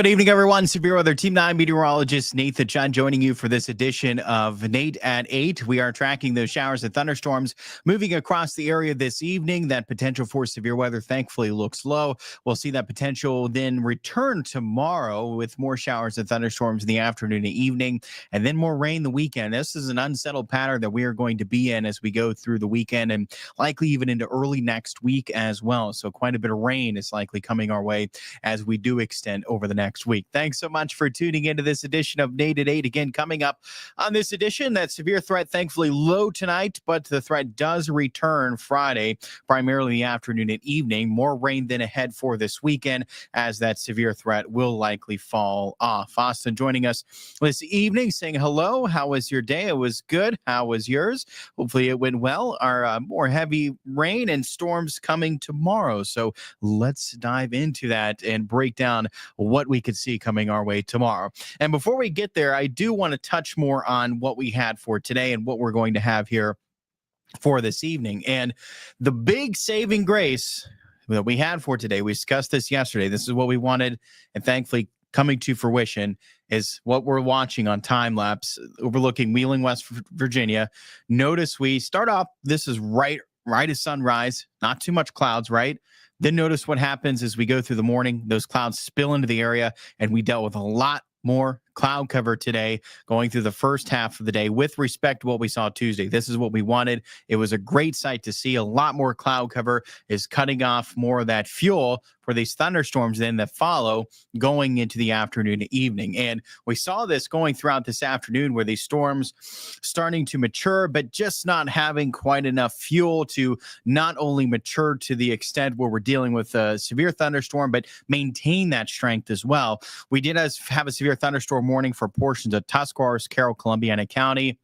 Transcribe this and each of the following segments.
Good evening, everyone. Severe Weather Team 9 meteorologist Nathan Chun joining you for this edition of Nate at 8. We are tracking those showers and thunderstorms moving across the area this evening. That potential for severe weather thankfully looks low. We'll see that potential then return tomorrow with more showers and thunderstorms in the afternoon and evening, and then more rain the weekend. This is an unsettled pattern that we are going to be in as we go through the weekend and likely even into early next week as well. So quite a bit of rain is likely coming our way as we do extend over the next week. Thanks so much for tuning into this edition of Nate at 8. Again, coming up on this edition, that severe threat thankfully low tonight, but the threat does return Friday, primarily the afternoon and evening. More rain than ahead for this weekend as that severe threat will likely fall off. Austin joining us this evening saying hello. How was your day? It was good. How was yours? Hopefully it went well. Our more heavy rain and storms coming tomorrow. So let's dive into that and break down what we could see coming our way tomorrow. And before we get there, I do want to touch more on what we had for today and what we're going to have here for this evening. And the big saving grace that we had for today, we discussed this yesterday. This is what we wanted, and thankfully coming to fruition is what we're watching on time lapse overlooking Wheeling, West Virginia. Notice we start off, this is right as sunrise, not too much clouds, right? Then notice what happens as we go through the morning. Those clouds spill into the area, and we dealt with a lot more cloud cover today going through the first half of the day with respect to what we saw Tuesday. This is what we wanted. It was a great sight to see. A lot more cloud cover is cutting off more of that fuel for these thunderstorms then that follow going into the afternoon and evening. And we saw this going throughout this afternoon where these storms starting to mature, but just not having quite enough fuel to not only mature to the extent where we're dealing with a severe thunderstorm, but maintain that strength as well. We did have a severe thunderstorm warning for portions of Tuscarawas, Carroll, Columbiana County.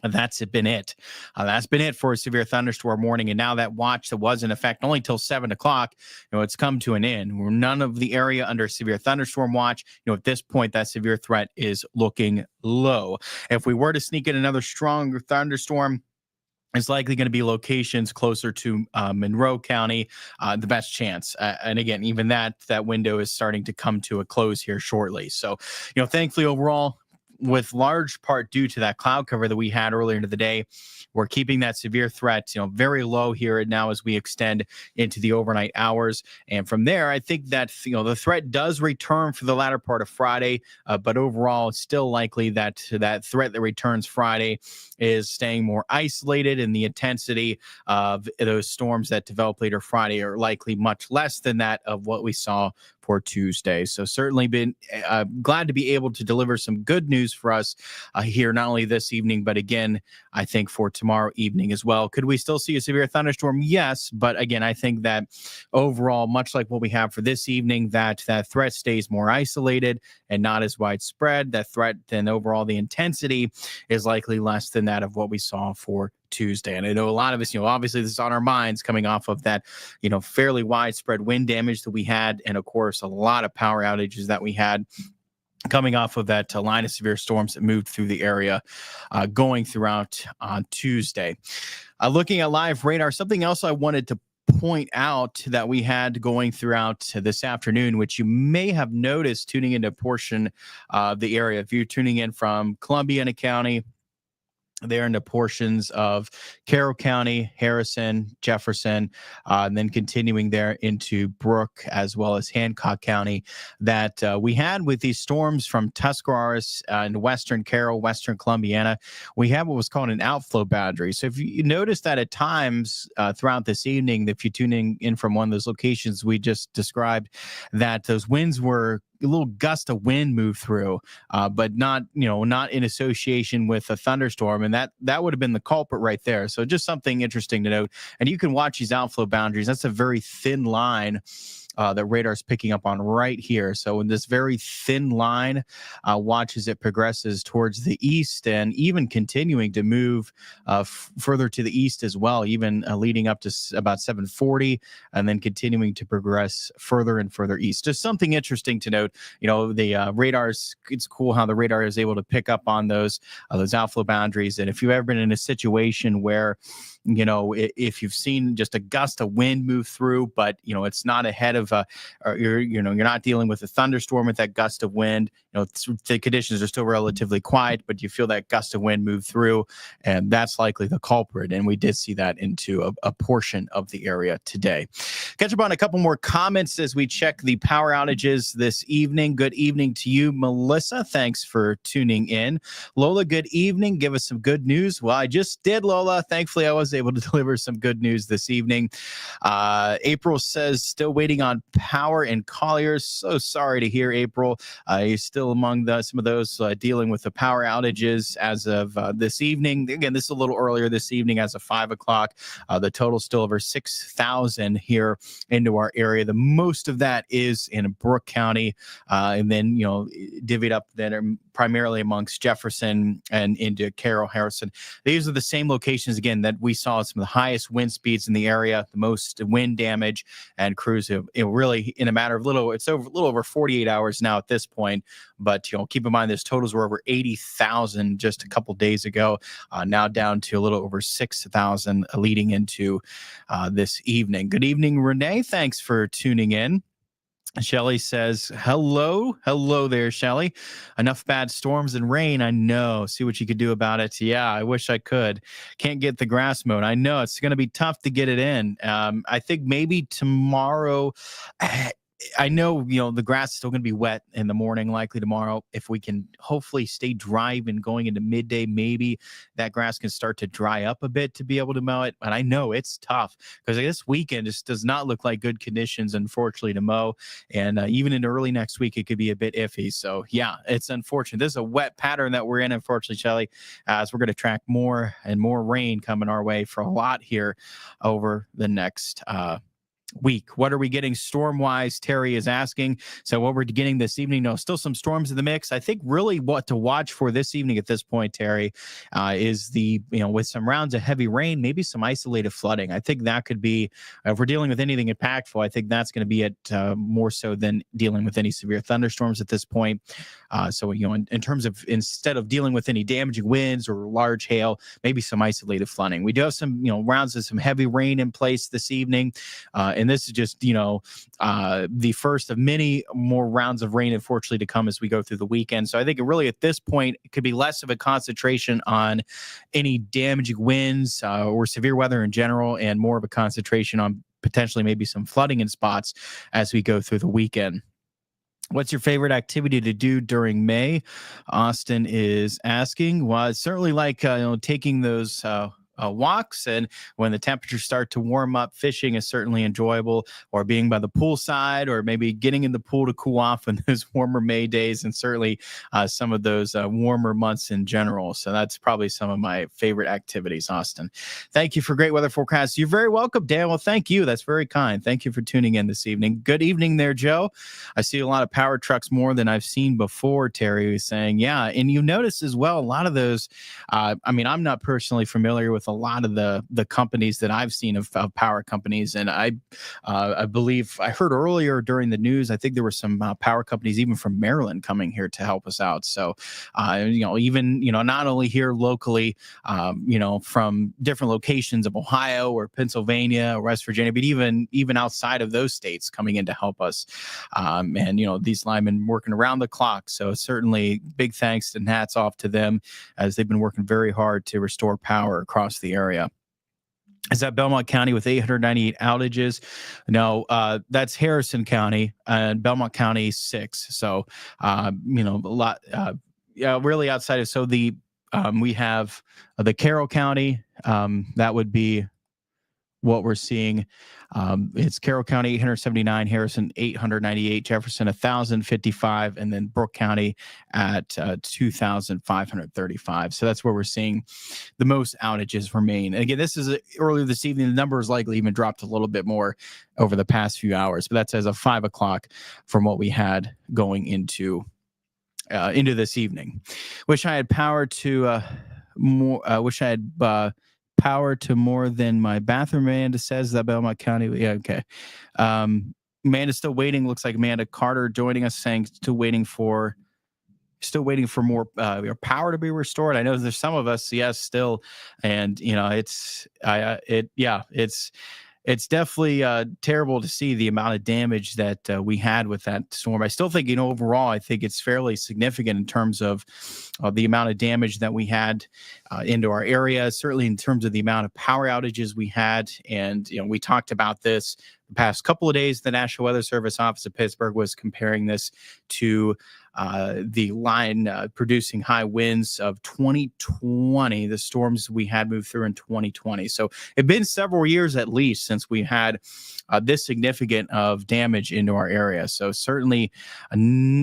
That's been it. That's been it for a severe thunderstorm warning. And now that watch that was in effect only till 7 o'clock, it's come to an end. We're none of the area under severe thunderstorm watch. At this point, that severe threat is looking low. If we were to sneak in another stronger thunderstorm, it's likely going to be locations closer to Monroe County, the best chance. And again, even that window is starting to come to a close here shortly. So, thankfully overall, with large part due to that cloud cover that we had earlier into the day, we're keeping that severe threat, very low here now as we extend into the overnight hours. And from there, I think that, the threat does return for the latter part of Friday, but overall, it's still likely that that threat that returns Friday is staying more isolated, and the intensity of those storms that develop later Friday are likely much less than that of what we saw for Tuesday. So certainly been glad to be able to deliver some good news for us here, not only this evening, but again, I think for tomorrow evening as well. Could we still see a severe thunderstorm? Yes. But again, I think that overall, much like what we have for this evening, that threat stays more isolated and not as widespread. That threat, then overall, the intensity is likely less than that of what we saw for Tuesday. And I know a lot of us, obviously this is on our minds coming off of that, fairly widespread wind damage that we had. And of course, a lot of power outages that we had coming off of that line of severe storms that moved through the area going throughout on Tuesday. Looking at live radar, something else I wanted to point out that we had going throughout this afternoon, which you may have noticed tuning into a portion of the area. If you're tuning in from Columbiana County, there into portions of Carroll County, Harrison, Jefferson, and then continuing there into Brooke as well as Hancock County, that we had with these storms from Tuscarawas and Western Carroll, Western Columbiana. We have what was called an outflow boundary. So if you notice that at times throughout this evening, if you're tuning in from one of those locations we just described, that those winds were a little gust of wind move through, but not in association with a thunderstorm. And that would have been the culprit right there. So just something interesting to note. And you can watch these outflow boundaries. That's a very thin line that radar's picking up on right here. So in this very thin line, watch as it progresses towards the east and even continuing to move further to the east as well, even leading up to about 740 and then continuing to progress further and further east. Just something interesting to note. The radars, it's cool how the radar is able to pick up on those outflow boundaries. And if you've ever been in a situation where if you've seen just a gust of wind move through, but it's not ahead of or you're not dealing with a thunderstorm with that gust of wind. The conditions are still relatively quiet, but you feel that gust of wind move through, and that's likely the culprit. And we did see that into a portion of the area today. Catch up on a couple more comments as we check the power outages this evening. Good evening to you, Melissa. Thanks for tuning in. Lola, good evening. Give us some good news. Well, I just did, Lola. Thankfully, I was able to deliver some good news this evening. April says, still waiting on power in Colliers. So sorry to hear, April. You're still among some of those dealing with the power outages as of this evening. Again, this is a little earlier this evening as of 5 o'clock. The total still over 6,000 here into our area. The most of that is in Brooke County, and then, divvied up then primarily amongst Jefferson and into Carroll, Harrison. These are the same locations, again, that we saw some of the highest wind speeds in the area, the most wind damage, and crews have really, in a matter of a little over 48 hours now at this point. But keep in mind, this totals were over 80,000 just a couple days ago, now down to a little over 6,000 leading into this evening. Good evening, Renee. Thanks for tuning in. Shelly says, hello there, Shelly. Enough bad storms and rain. I know. See what you could do about it. Yeah, I wish I could. Can't get the grass mowed. I know it's going to be tough to get it in. I think maybe tomorrow. I know, the grass is still going to be wet in the morning, likely tomorrow. If we can hopefully stay dry and going into midday, maybe that grass can start to dry up a bit to be able to mow it. But I know it's tough because this weekend just does not look like good conditions, unfortunately, to mow. And even in early next week, it could be a bit iffy. So, yeah, it's unfortunate. This is a wet pattern that we're in, unfortunately, Shelly, as we're going to track more and more rain coming our way for a lot here over the next week. What are we getting storm wise? Terry is asking. So what we're getting this evening, still some storms in the mix. I think really what to watch for this evening at this point, Terry, is with some rounds of heavy rain, maybe some isolated flooding. I think that could be, if we're dealing with anything impactful, I think that's going to be it more so than dealing with any severe thunderstorms at this point. So, in terms of, instead of dealing with any damaging winds or large hail, maybe some isolated flooding. We do have some, rounds of some heavy rain in place this evening. And this is just, the first of many more rounds of rain, unfortunately, to come as we go through the weekend. So I think really at this point, it could be less of a concentration on any damaging winds or severe weather in general, and more of a concentration on potentially maybe some flooding in spots as we go through the weekend. What's your favorite activity to do during May? Austin is asking. Well, I certainly like taking those walks, and when the temperatures start to warm up, fishing is certainly enjoyable, or being by the poolside, or maybe getting in the pool to cool off in those warmer May days, and certainly some of those warmer months in general. So that's probably some of my favorite activities, Austin. Thank you for great weather forecasts. You're very welcome, Dan. Well, thank you. That's very kind. Thank you for tuning in this evening. Good evening there, Joe. I see a lot of power trucks, more than I've seen before, Terry was saying. Yeah, and you notice as well, a lot of those, I'm not personally familiar with a lot of the companies that I've seen of power companies. And I believe I heard earlier during the news, I think there were some power companies even from Maryland coming here to help us out. So, even, not only here locally, from different locations of Ohio or Pennsylvania or West Virginia, but even outside of those states coming in to help us. And, these linemen working around the clock. So certainly big thanks and hats off to them, as they've been working very hard to restore power across the area. Is that Belmont County with 898 outages? No, that's Harrison County, and Belmont County 6. So, a lot, really outside of, so we have the Carroll County, that would be what we're seeing. It's Carroll County 879, Harrison 898, Jefferson 1,055, and then Brooke County at 2,535. So that's where we're seeing the most outages remain. And again, this is earlier this evening. The numbers likely even dropped a little bit more over the past few hours, but that's as of 5 o'clock from what we had going into this evening. Wish I had power to power to more than my bathroom. Amanda says that Belmont County. Yeah, okay. Amanda's still waiting. Looks like Amanda Carter joining us, saying still waiting for still waiting for more power to be restored. I know there's some of us, yes, still, and it's definitely terrible to see the amount of damage that we had with that storm. I still think, overall, I think it's fairly significant in terms of the amount of damage that we had into our area, certainly in terms of the amount of power outages we had. And, we talked about this the past couple of days. The National Weather Service office of Pittsburgh was comparing this to the line producing high winds of 2020, the storms we had moved through in 2020. So it's been several years at least since we had this significant of damage into our area. So certainly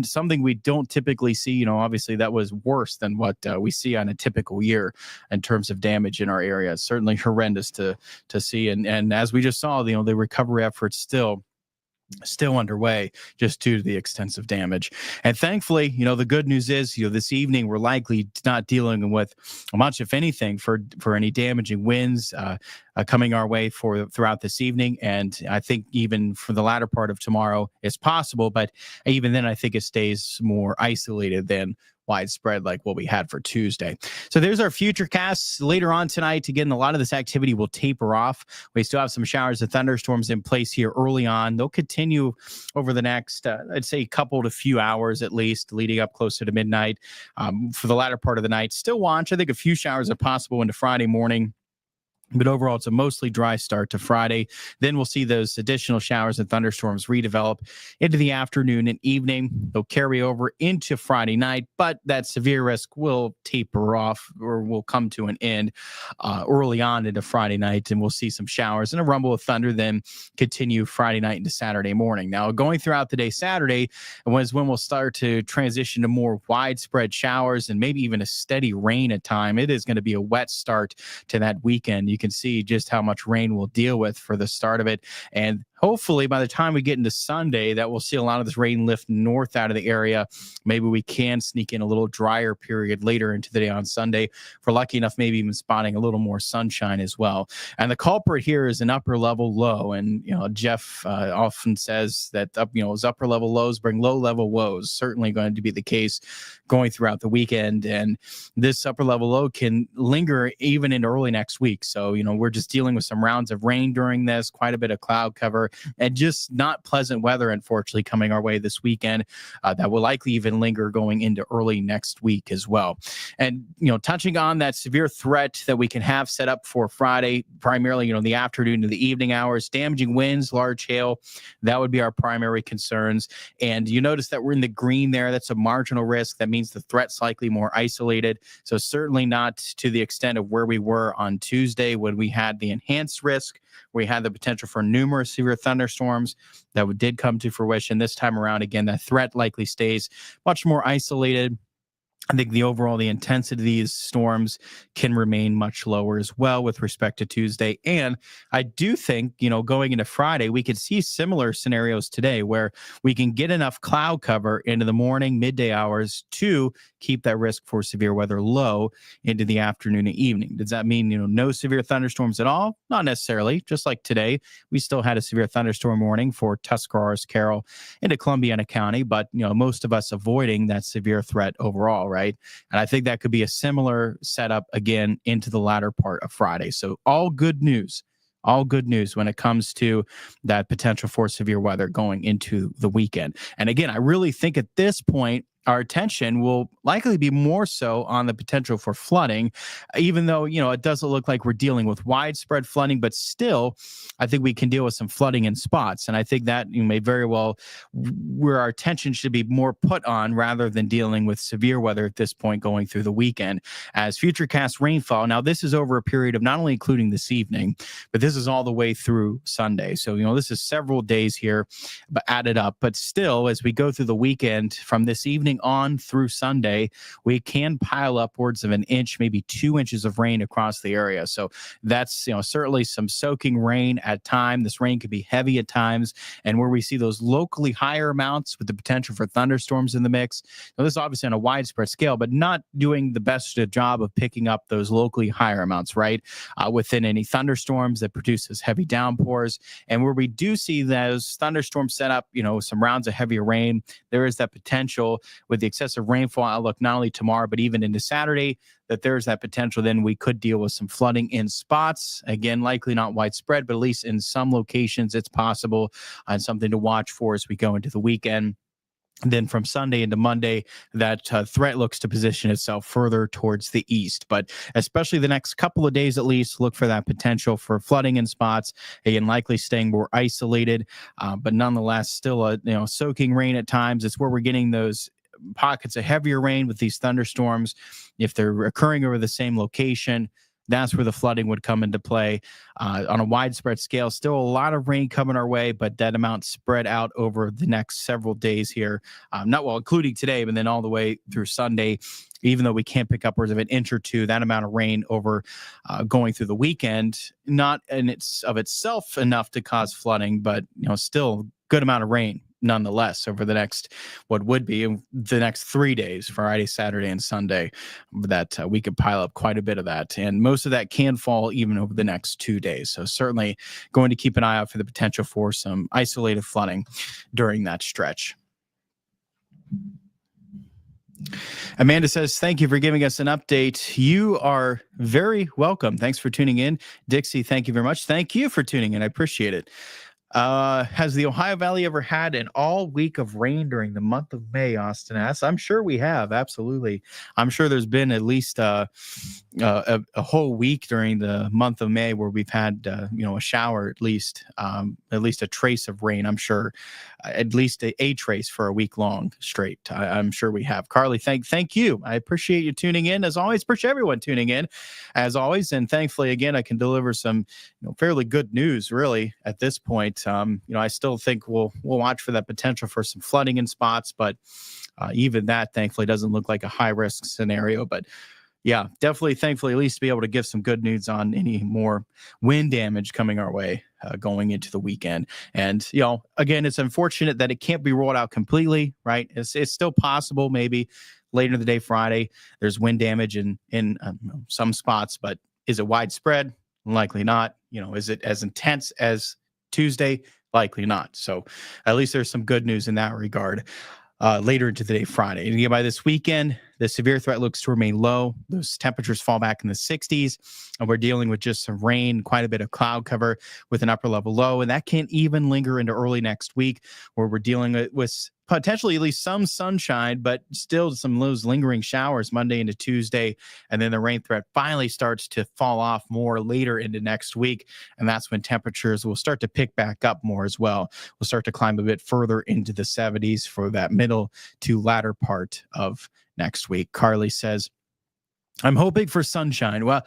something we don't typically see. Obviously that was worse than what we see on a typical year in terms of damage in our area. It's certainly horrendous to see. And as we just saw, the recovery efforts still underway just due to the extensive damage. And thankfully, the good news is, this evening we're likely not dealing with much, if anything, for any damaging winds coming our way throughout this evening. And I think even for the latter part of tomorrow it's possible, but even then I think it stays more isolated than widespread like what we had for Tuesday. So there's our future casts later on tonight. Again, a lot of this activity will taper off. We still have some showers and thunderstorms in place here early on. They'll continue over the next, I'd say, couple to few hours at least, leading up closer to midnight. For the latter part of the night, still watch. I think a few showers are possible into Friday morning. But overall, it's a mostly dry start to Friday. Then we'll see those additional showers and thunderstorms redevelop into the afternoon and evening. They'll carry over into Friday night, but that severe risk will taper off or will come to an end early on into Friday night. And we'll see some showers and a rumble of thunder then continue Friday night into Saturday morning. Now, going throughout the day Saturday was when we'll start to transition to more widespread showers and maybe even a steady rain at time. It is going to be a wet start to that weekend. You can see just how much rain we'll deal with for the start of it. And hopefully by the time we get into Sunday, that we'll see a lot of this rain lift north out of the area. Maybe we can sneak in a little drier period later into the day on Sunday. If we're lucky enough, maybe even spotting a little more sunshine as well. And the culprit here is an upper level low. And, Jeff often says that, those upper level lows bring low level woes. Certainly going to be the case going throughout the weekend. And this upper level low can linger even in early next week. So, we're just dealing with some rounds of rain during this, quite a bit of cloud cover, and just not pleasant weather, unfortunately, coming our way this weekend. That will likely even linger going into early next week as well. And, touching on that severe threat that we can have set up for Friday, primarily, the afternoon to the evening hours, damaging winds, large hail, that would be our primary concerns. And you notice that we're in the green there. That's a marginal risk. That means the threat's likely more isolated. So certainly not to the extent of where we were on Tuesday when we had the enhanced risk. We had the potential for numerous severe thunderstorms that did come to fruition. This time around, again, that threat likely stays much more isolated. I think the intensity of these storms can remain much lower as well with respect to Tuesday. And I do think, going into Friday, we could see similar scenarios today where we can get enough cloud cover into the morning, midday hours to keep that risk for severe weather low into the afternoon and evening. Does that mean, no severe thunderstorms at all? Not necessarily. Just like today, we still had a severe thunderstorm warning for Tuscarawas, Carroll, into Columbiana County, but, most of us avoiding that severe threat overall. Right. And I think that could be a similar setup again into the latter part of Friday. So all good news when it comes to that potential for severe weather going into the weekend. And again, I really think at this point, our attention will likely be more so on the potential for flooding, even though, it doesn't look like we're dealing with widespread flooding, but still, I think we can deal with some flooding in spots. And I think that may very well where our attention should be more put on rather than dealing with severe weather at this point going through the weekend. As futurecast rainfall, now this is over a period of not only including this evening, but this is all the way through Sunday. So, this is several days here but added up. But still, as we go through the weekend from this evening on through Sunday, we can pile upwards of an inch, maybe 2 inches of rain across the area. So that's, certainly some soaking rain at time. This rain could be heavy at times. And where we see those locally higher amounts with the potential for thunderstorms in the mix. Now, this is obviously on a widespread scale, but not doing the best job of picking up those locally higher amounts, right? Within any thunderstorms that produces heavy downpours. And where we do see those thunderstorms set up, some rounds of heavier rain, there is that potential with the excessive rainfall outlook, not only tomorrow, but even into Saturday, that there's that potential then we could deal with some flooding in spots. Again, likely not widespread, but at least in some locations it's possible, and something to watch for as we go into the weekend. Then from Sunday into Monday, that threat looks to position itself further towards the east. But especially the next couple of days at least, look for that potential for flooding in spots. Again, likely staying more isolated, but nonetheless still a soaking rain at times. It's where we're getting those pockets of heavier rain with these thunderstorms. If they're occurring over the same location, that's where the flooding would come into play. On a widespread scale, still a lot of rain coming our way, but that amount spread out over the next several days here, including today, but then all the way through Sunday. Even though we can't pick upwards of an inch or two, that amount of rain over going through the weekend, not in itself enough to cause flooding, but still good amount of rain nonetheless over the next, what would be the next 3 days, Friday, Saturday, and Sunday, that we could pile up quite a bit of that. And most of that can fall even over the next 2 days. So certainly going to keep an eye out for the potential for some isolated flooding during that stretch. Amanda says, thank you for giving us an update. You are very welcome. Thanks for tuning in. Dixie, thank you very much. Thank you for tuning in. I appreciate it. Has the Ohio Valley ever had an all week of rain during the month of May? Austin asks. I'm sure we have. Absolutely. I'm sure there's been at least a whole week during the month of May where we've had, a shower, at least a trace of rain. I'm sure at least a trace for a week long straight. I'm sure we have. Carly, thank you. I appreciate you tuning in as always. Appreciate everyone tuning in as always. And thankfully, again, I can deliver some, fairly good news really at this point. I still think we'll watch for that potential for some flooding in spots, but even that thankfully doesn't look like a high risk scenario. But yeah, definitely, thankfully, at least be able to give some good news on any more wind damage coming our way going into the weekend. And, again, it's unfortunate that it can't be rolled out completely, right? It's still possible maybe later in the day, Friday, there's wind damage in some spots, but is it widespread? Likely not. Is it as intense as Tuesday? Likely not. So at least there's some good news in that regard later into the day, Friday. And by this weekend, the severe threat looks to remain low. Those temperatures fall back in the 60s, and we're dealing with just some rain, quite a bit of cloud cover with an upper level low. And that can even linger into early next week, where we're dealing with potentially at least some sunshine, but still some of those lingering showers Monday into Tuesday. And then the rain threat finally starts to fall off more later into next week. And that's when temperatures will start to pick back up more as well. We'll start to climb a bit further into the 70s for that middle to latter part of next week. Carly says, I'm hoping for sunshine. Well,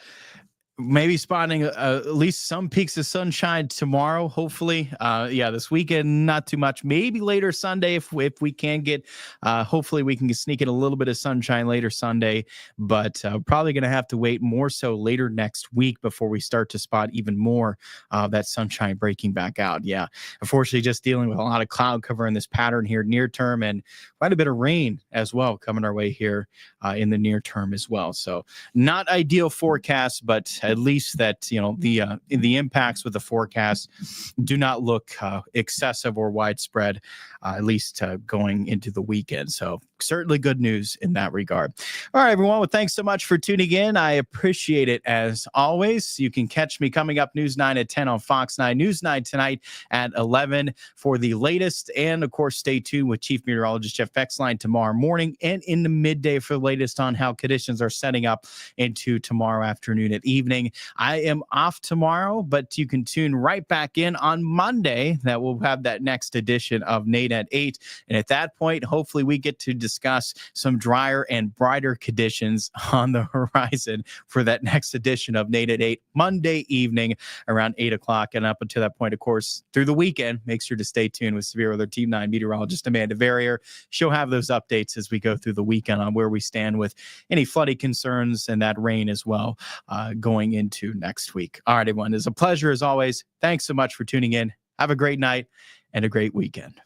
maybe spotting at least some peaks of sunshine tomorrow, hopefully. This weekend, not too much. Maybe later Sunday if we can get, hopefully we can sneak in a little bit of sunshine later Sunday, but probably going to have to wait more so later next week before we start to spot even more that sunshine breaking back out. Yeah, unfortunately, just dealing with a lot of cloud cover in this pattern here near term, and quite a bit of rain as well coming our way here in the near term as well. So not ideal forecast, but at least that, the impacts with the forecast do not look excessive or widespread, at least going into the weekend. So certainly good news in that regard. All right, everyone. Well, thanks so much for tuning in. I appreciate it as always. You can catch me coming up News 9 at 10 on Fox 9, News 9 tonight at 11 for the latest. And of course, stay tuned with Chief Meteorologist Jeff Exline tomorrow morning and in the midday for the latest on how conditions are setting up into tomorrow afternoon and evening. I am off tomorrow, but you can tune right back in on Monday. That we'll have that next edition of Nate at 8. And at that point, hopefully we get to discuss some drier and brighter conditions on the horizon for that next edition of Nate at 8, Monday evening around 8 o'clock. And up until that point, of course, through the weekend, make sure to stay tuned with Severe Weather Team 9 meteorologist Amanda Verrier. She'll have those updates as we go through the weekend on where we stand with any flooding concerns and that rain as well going into next week. All right, everyone. It's a pleasure as always. Thanks so much for tuning in. Have a great night and a great weekend.